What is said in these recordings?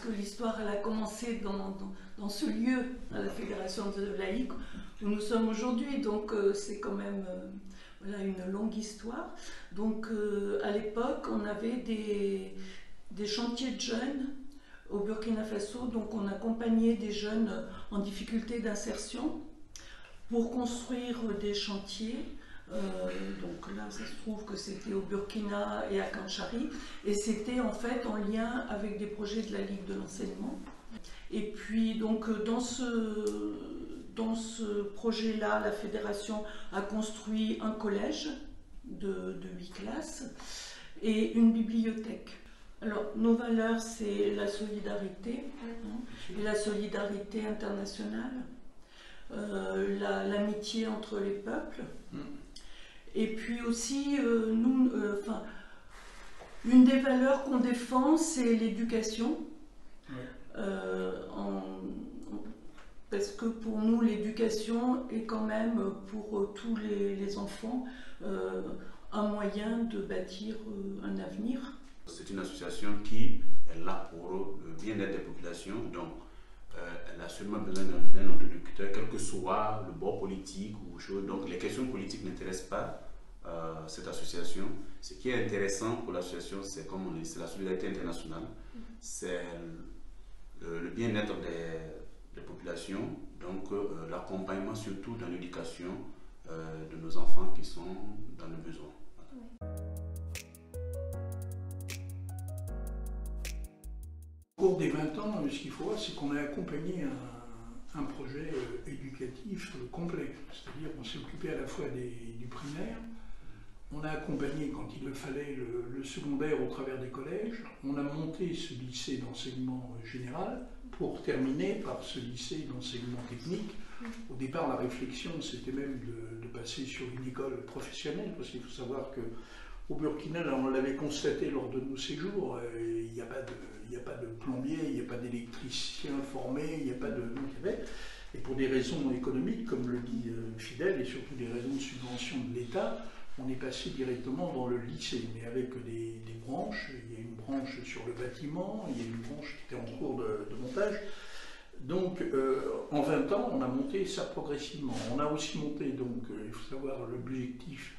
que l'histoire elle a commencé dans ce lieu, à la Fédération de laïcs, où nous sommes aujourd'hui. Donc c'est quand même voilà, une longue histoire. Donc à l'époque, on avait des chantiers de jeunes au Burkina Faso. Donc on accompagnait des jeunes en difficulté d'insertion pour construire des chantiers. Donc là, ça se trouve que c'était au Burkina et à Kanchari, et c'était en fait en lien avec des projets de la Ligue de l'enseignement. Et puis donc dans ce projet-là, la fédération a construit un collège de 8 classes et une bibliothèque. Alors nos valeurs, c'est la solidarité, et la solidarité internationale, l'amitié entre les peuples. Et puis aussi, une des valeurs qu'on défend, c'est l'éducation. Parce que pour nous, l'éducation est quand même, pour tous les enfants, un moyen de bâtir un avenir. C'est une association qui est là pour le bien-être des populations. Donc, elle a seulement besoin d'un interlocuteur, quel que soit le bord politique ou chose. Donc, les questions politiques n'intéressent pas cette association. Ce qui est intéressant pour l'association, c'est comme on dit, c'est la solidarité internationale, c'est le bien-être des populations, donc l'accompagnement surtout dans l'éducation de nos enfants qui sont dans le besoin. Au cours des 20 ans, ce qu'il faut voir, c'est qu'on a accompagné un projet éducatif complet. C'est-à-dire qu'on s'est occupé à la fois du primaire, on a accompagné quand il le fallait le secondaire au travers des collèges, on a monté ce lycée d'enseignement général pour terminer par ce lycée d'enseignement technique. Au départ, la réflexion, c'était même de passer sur une école professionnelle, parce qu'il faut savoir qu'au Burkina, là, on l'avait constaté lors de nos séjours, il n'y a pas de plombier, il n'y a pas d'électricien formé, il n'y a pas de... Et pour des raisons économiques, comme le dit Fidèle, et surtout des raisons de subvention de l'État, on est passé directement dans le lycée, mais avec des branches. Il y a une branche sur le bâtiment, il y a une branche qui était en cours de montage. Donc, en 20 ans, on a monté ça progressivement. On a aussi monté, donc, il faut savoir, l'objectif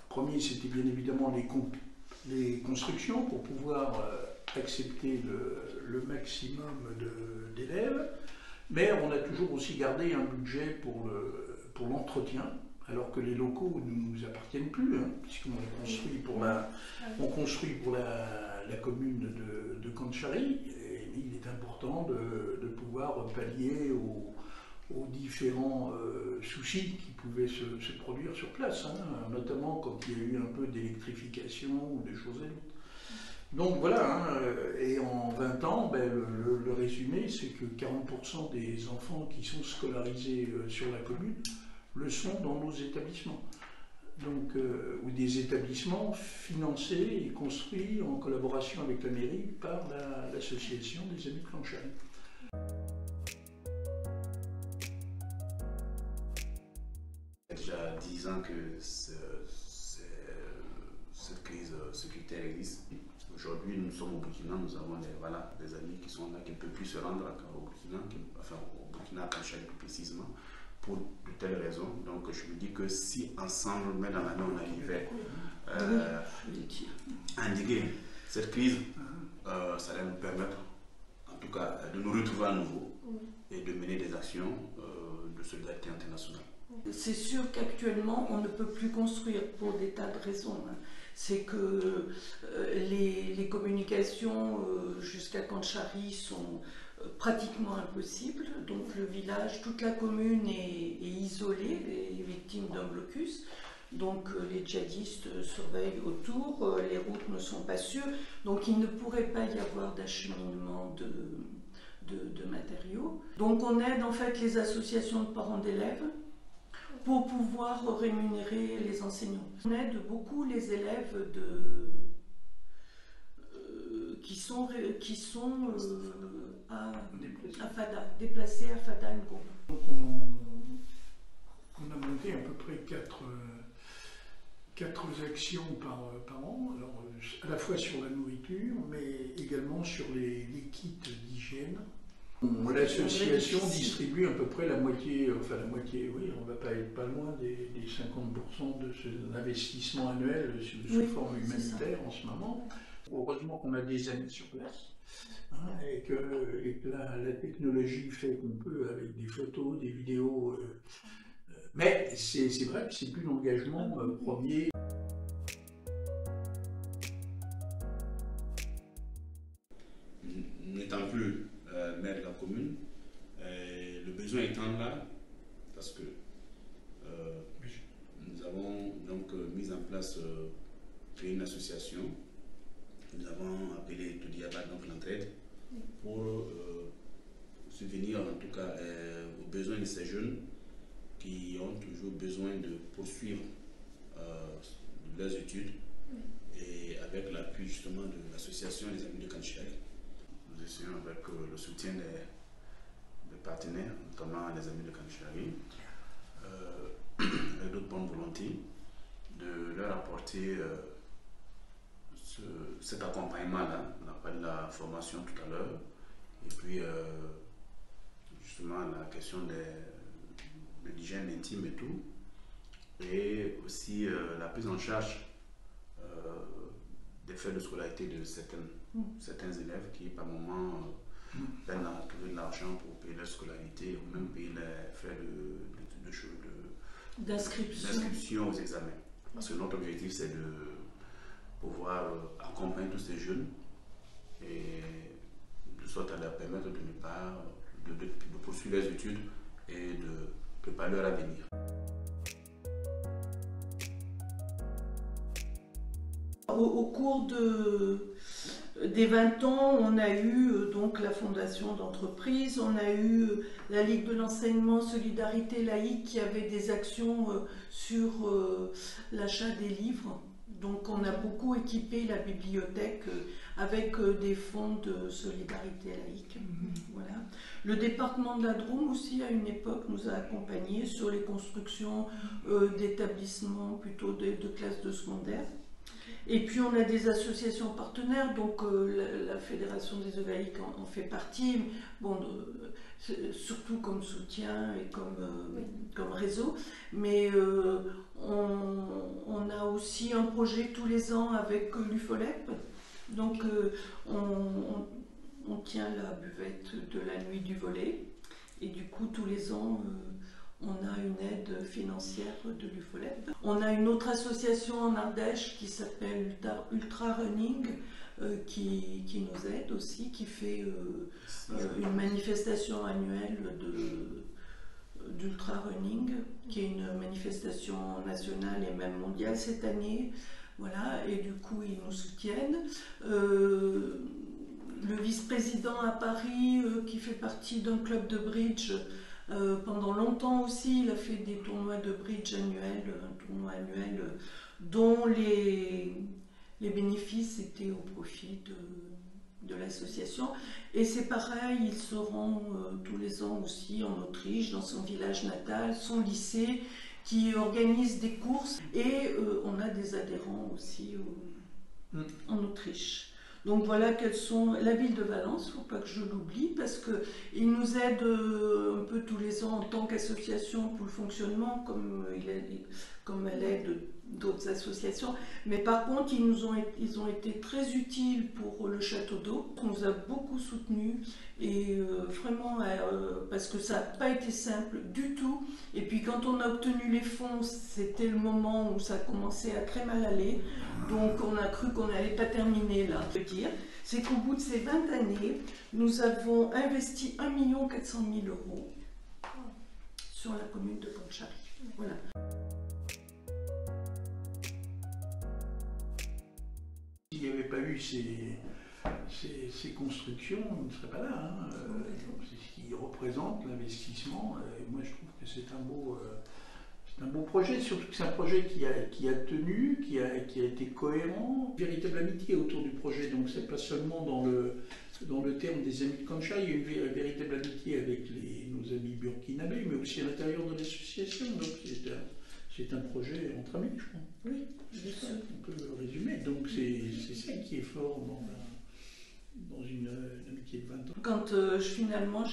premier, c'était bien évidemment les constructions pour pouvoir accepter le maximum d'élèves. Mais on a toujours aussi gardé un budget pour l'entretien, alors que les locaux ne nous appartiennent plus, hein, puisqu'on construit pour la commune de Kanchari. Et il est important de pouvoir pallier aux différents soucis qui pouvaient se produire sur place, hein, notamment quand il y a eu un peu d'électrification ou des choses autres. Donc voilà, hein, et en 20 ans, ben, le résumé, c'est que 40% des enfants qui sont scolarisés sur la commune le sont dans nos établissements. Donc, ou des établissements financés et construits en collaboration avec la mairie par l'association des Amis de Kanchari. Il y a déjà 10 ans que cette crise sécuritaire existe. Aujourd'hui, nous sommes au Burkina, nous avons des amis qui sont là, qui ne peuvent plus se rendre au Burkina, au Burkina à Kanchari plus précisément, pour de telles raisons. Donc je me dis que si ensemble, même dans l'année, on arrivait à endiguer cette crise, ça allait nous permettre, en tout cas, de nous retrouver à nouveau et de mener des actions de solidarité internationale. C'est sûr qu'actuellement, on ne peut plus construire pour des tas de raisons. C'est que les communications jusqu'à Kanchari sont pratiquement impossibles. Donc le village, toute la commune est isolée et victime d'un blocus. Donc les djihadistes surveillent autour, les routes ne sont pas sûres. Donc il ne pourrait pas y avoir d'acheminement de matériaux. Donc on aide en fait les associations de parents d'élèves pour pouvoir rémunérer les enseignants. On aide beaucoup les élèves qui sont à Fada, déplacés à Fada Ngoma. Donc on a monté à peu près 4 actions par an, alors, à la fois sur la nourriture, mais également sur les kits d'hygiène. L'association distribue à peu près la moitié, oui, on ne va pas être pas loin des 50% de cet investissement annuel sous forme humanitaire en ce moment. Heureusement qu'on a des amis sur place, hein, et que la technologie fait qu'on peut, avec des photos, des vidéos, mais c'est vrai que c'est plus l'engagement premier. N'étant plus maire de la commune, le besoin étant là, parce que nous avons donc mis en place, créé une association. Nous avons appelé Todiaba, donc l'entraide, pour subvenir en tout cas aux besoins de ces jeunes qui ont toujours besoin de poursuivre leurs études, et avec l'appui justement de l'association des Amis de Kanchari. Nous essayons avec le soutien des partenaires, notamment les Amis de Kanchari, avec d'autres bonnes volontés, de leur apporter cet accompagnement-là. On appelle la formation tout à l'heure, et puis justement la question de l'hygiène intime et tout, et aussi la prise en charge des frais de scolarité de certains élèves qui par moment peinent à trouver de l'argent pour payer leur scolarité ou même payer les frais d'inscription aux examens. Parce que notre objectif, c'est de pouvoir accompagner tous ces jeunes et de sorte à leur permettre de ne pas de poursuivre leurs études et de préparer leur avenir. Au cours des 20 ans, on a eu donc la fondation d'entreprise, on a eu la Ligue de l'enseignement Solidarité laïque qui avait des actions sur l'achat des livres. Donc on a beaucoup équipé la bibliothèque avec des fonds de solidarité laïque. Voilà. Le département de la Drôme aussi, à une époque, nous a accompagnés sur les constructions d'établissements, plutôt de classes de secondaire. Et puis on a des associations partenaires, donc la Fédération des œuvres laïques en fait partie, bon, surtout comme soutien et comme réseau. Mais on a aussi un projet tous les ans avec l'UFOLEP. Donc on tient la buvette de la nuit du volet. Et du coup tous les ans on a une aide financière de l'UFOLEP. On a une autre association en Ardèche qui s'appelle Ultra Running, qui nous aide aussi, qui fait une manifestation annuelle d'Ultra Running, qui est une manifestation nationale et même mondiale cette année. Voilà, et du coup ils nous soutiennent. Le vice-président à Paris, qui fait partie d'un club de bridge, pendant longtemps aussi, il a fait des tournois de bridge annuels, un tournoi annuel dont les bénéfices étaient au profit de l'association. Et c'est pareil, il se rend tous les ans aussi en Autriche, dans son village natal, son lycée, qui organise des courses. Et on a des adhérents aussi en Autriche. Donc voilà quelles sont la ville de Valence, il ne faut pas que je l'oublie, parce qu'il nous aide un peu tous les ans en tant qu'association pour le fonctionnement, comme elle aide d'autres associations. Mais par contre, ils ont été très utiles pour le château d'eau. On nous a beaucoup soutenus, et vraiment, parce que ça n'a pas été simple du tout. Et puis quand on a obtenu les fonds, c'était le moment où ça commençait à très mal aller. Donc on a cru qu'on n'allait pas terminer là. Ce que je veux dire, c'est qu'au bout de ces 20 années, nous avons investi 1 400 000 € sur la commune de Kanchari. Voilà. S'il n'y avait pas eu ces constructions, on ne serait pas là. Hein. C'est ce qui représente l'investissement. Et moi, je trouve que c'est un beau projet, surtout que c'est un projet qui a tenu, qui a été cohérent. Une véritable amitié autour du projet, donc c'est pas seulement dans le terme des amis de Kanchari, il y a une véritable amitié avec nos amis burkinabés, mais aussi à l'intérieur de l'association. Donc c'est un projet entre amis, je crois. Oui, C'est ça qu'on peut résumer. Donc c'est ça qui est fort dans une amitié de 20 ans. Quand finalement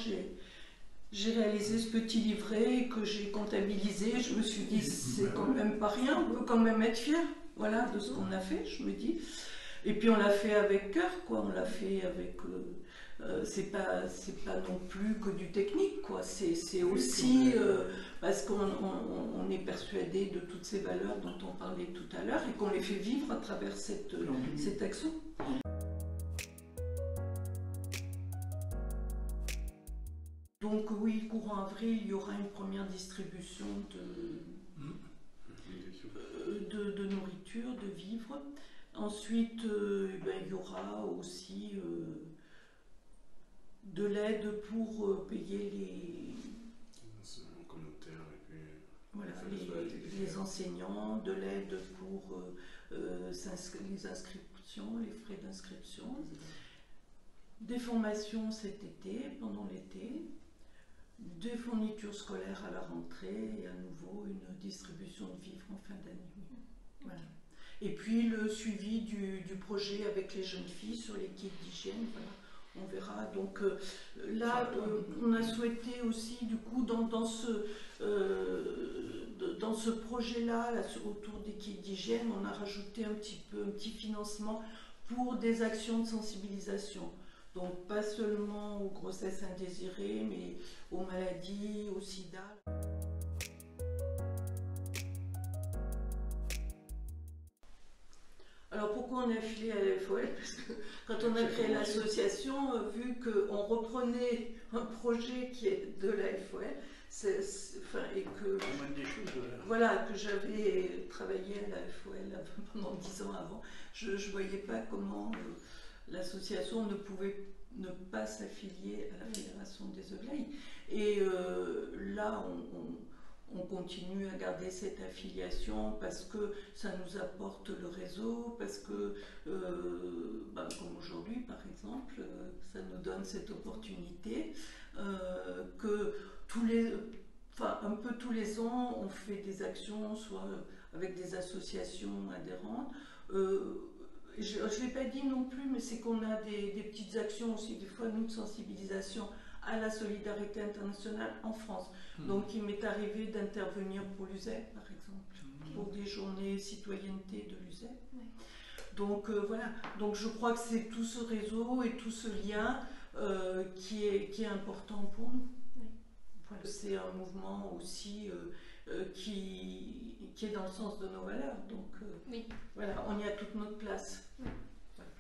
j'ai réalisé ce petit livret que j'ai comptabilisé, je me suis dit c'est quand même pas rien, on peut quand même être fier, voilà, de ce qu'on a fait, je me dis. Et puis on l'a fait avec cœur, quoi. On l'a fait avec. C'est pas non plus que du technique, quoi. C'est aussi parce qu'on est persuadé de toutes ces valeurs dont on parlait tout à l'heure et qu'on les fait vivre à travers cette action. Donc oui, courant avril, il y aura une première distribution de nourriture, de vivres. Ensuite, il y aura aussi de l'aide pour payer les enseignants, de l'aide pour les inscriptions, les frais d'inscription, des formations cet été, pendant l'été, des fournitures scolaires à la rentrée et à nouveau une distribution de vivres en fin d'année. Voilà. Et puis le suivi du projet avec les jeunes filles sur les kits d'hygiène, voilà, on verra. Donc là, on a souhaité aussi, du coup, dans ce projet-là, autour des kits d'hygiène, on a rajouté un petit financement pour des actions de sensibilisation. Donc pas seulement aux grossesses indésirées, mais aux maladies, au sida. Alors pourquoi on est affilié à la FOL? Parce que quand on a créé l'association, vu qu'on reprenait un projet qui est de la FOL, et que, voilà, que j'avais travaillé à la FOL pendant 10 ans avant, je ne voyais pas comment l'association ne pouvait ne pas s'affilier à la Fédération des Eugleilles. Et là, on continue à garder cette affiliation parce que ça nous apporte le réseau, parce que, comme aujourd'hui par exemple, ça nous donne cette opportunité que un peu tous les ans, on fait des actions, soit avec des associations adhérentes. Je ne l'ai pas dit non plus, mais c'est qu'on a des petites actions aussi, des fois, nous, de sensibilisation à la solidarité internationale en France. Donc, il m'est arrivé d'intervenir pour l'USEP, par exemple, pour des journées citoyenneté de l'USEP. Donc, voilà. Donc, je crois que c'est tout ce réseau et tout ce lien qui est important pour nous. Voilà. C'est un mouvement aussi qui est dans le sens de nos valeurs. Donc, voilà, on y a toute notre place. Voilà.